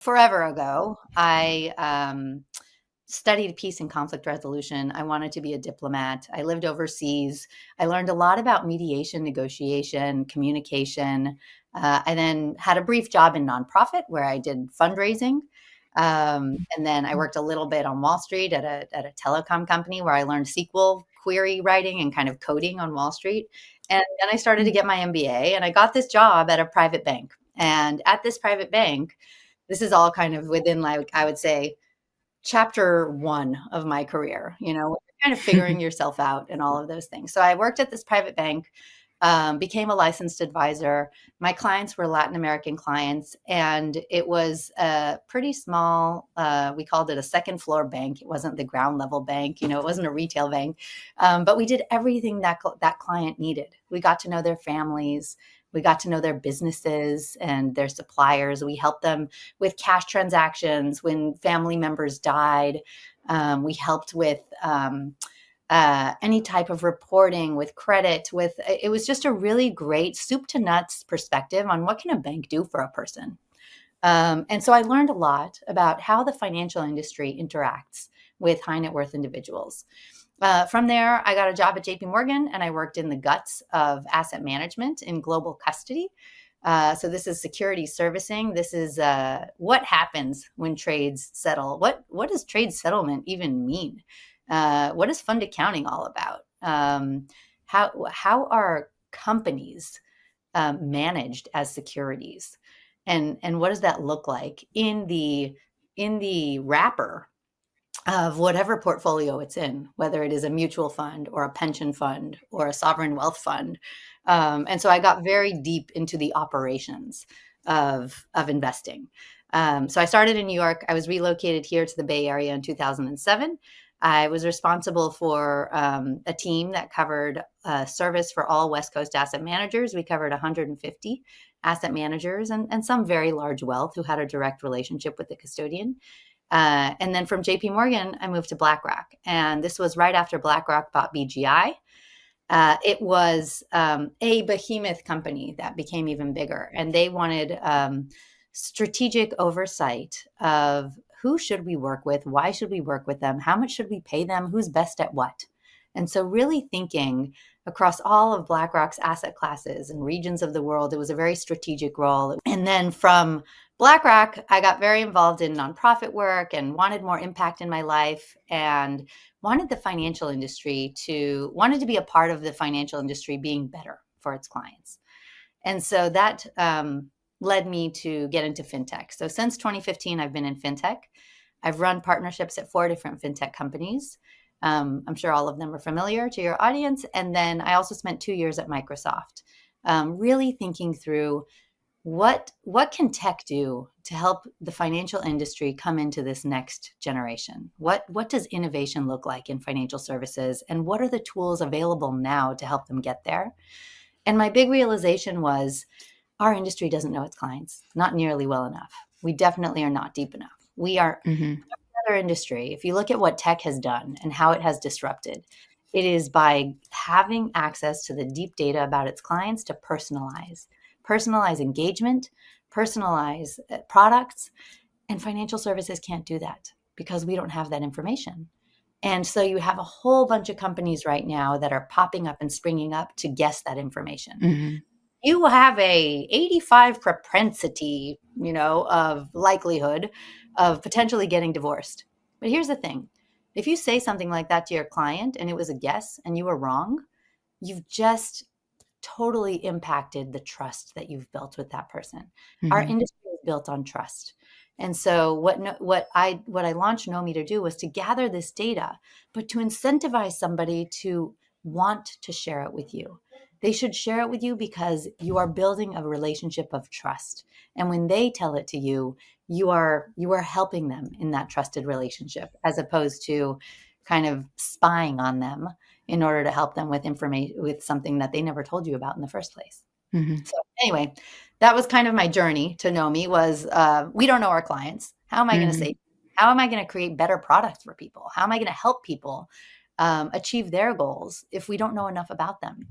Forever ago, I studied peace and conflict resolution. I wanted to be a diplomat. I lived overseas. I learned a lot about mediation, negotiation, communication. I then had a brief job in nonprofit where I did fundraising. And then I worked a little bit on Wall Street at a telecom company where I learned SQL query writing and kind of coding on Wall Street. And then I started to get my MBA and I got this job at a private bank. And at this private bank, this is all kind of within, like, I would say, chapter one of my career, kind of figuring yourself out and all of those things. So I worked at this private bank, became a licensed advisor. My clients were Latin American clients, and it was a pretty small, we called it a second floor bank. It wasn't the ground level bank, it wasn't a retail bank, but we did everything that client needed. We got to know their families. We got to know their businesses and their suppliers. We helped them with cash transactions when family members died. We helped with any type of reporting, with credit. It was just a really great soup to nuts perspective on what can a bank do for a person. And so I learned a lot about how the financial industry interacts with high net worth individuals. From there, I got a job at JPMorgan and I worked in the guts of asset management in global custody. So this is security servicing. This is what happens when trades settle. What does trade settlement even mean? What is fund accounting all about? How are companies managed as securities? And what does that look like in the wrapper of whatever portfolio it's in, whether it is a mutual fund or a pension fund or a sovereign wealth fund. And so I got very deep into the operations of investing. So I started in New York. I was relocated here to the Bay Area in 2007. I was responsible for a team that covered service for all West Coast asset managers. We covered 150 asset managers and some very large wealth who had a direct relationship with the custodian. And then from JPMorgan, I moved to BlackRock. And this was right after BlackRock bought BGI. It was a behemoth company that became even bigger. And they wanted strategic oversight of who should we work with? Why should we work with them? How much should we pay them? Who's best at what? And so really thinking across all of BlackRock's asset classes and regions of the world, it was a very strategic role. And then from BlackRock, I got very involved in nonprofit work and wanted more impact in my life and wanted to be a part of the financial industry being better for its clients. And so that led me to get into fintech. So since 2015, I've been in fintech. I've run partnerships at 4 different fintech companies. I'm sure all of them are familiar to your audience. And then I also spent 2 years at Microsoft, really thinking through what can tech do to help the financial industry come into this next generation? What does innovation look like in financial services? And what are the tools available now to help them get there? And my big realization was our industry doesn't know its clients, not nearly well enough. We definitely are not deep enough. We are another industry. If you look at what tech has done and how it has disrupted, it is by having access to the deep data about its clients to personalize engagement, personalize products, and financial services can't do that because we don't have that information. And so you have a whole bunch of companies right now that are popping up and springing up to guess that information. You have a 85 propensity, of likelihood of potentially getting divorced. But here's the thing. If you say something like that to your client and it was a guess and you were wrong, you've just totally impacted the trust that you've built with that person. Our industry is built on trust. And so what I launched Knomee to do was to gather this data, but to incentivize somebody to want to share it with you. They should share it with you because you are building a relationship of trust. And when they tell it to you, you are helping them in that trusted relationship, as opposed to kind of spying on them in order to help them with information, with something that they never told you about in the first place. So anyway, that was kind of my journey to Knomee was, we don't know our clients. How am I going to say, how am I going to create better products for people? How am I going to help people achieve their goals if we don't know enough about them?